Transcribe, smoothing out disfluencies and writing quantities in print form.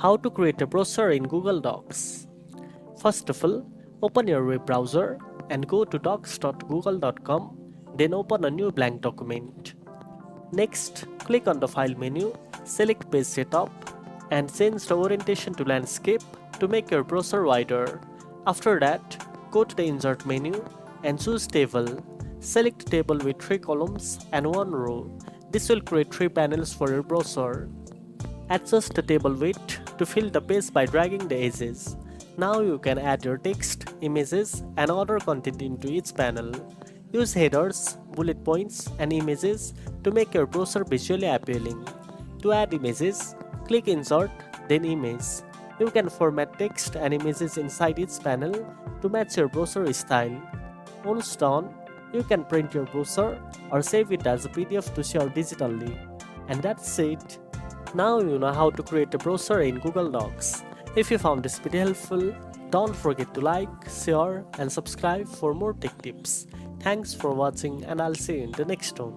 How to create a brochure in Google Docs. First of all, open your web browser and go to docs.google.com, then open a new blank document. Next, click on the File menu, select Page Setup, and change the orientation to landscape to make your brochure wider. After that, go to the Insert menu and choose Table. Select Table with 3 columns and 1 row. This will create 3 panels for your brochure. Adjust the table width to fill the page by dragging the edges. Now you can add your text, images, and other content into each panel. Use headers, bullet points, and images to make your brochure visually appealing. To add images, click Insert, then Image. You can format text and images inside each panel to match your brochure style. Once done, you can print your brochure or save it as a PDF to share digitally. And that's it. Now you know how to create a brochure in Google Docs. If you found this video helpful, don't forget to like, share, and subscribe for more tech tips. Thanks for watching, and I'll see you in the next one.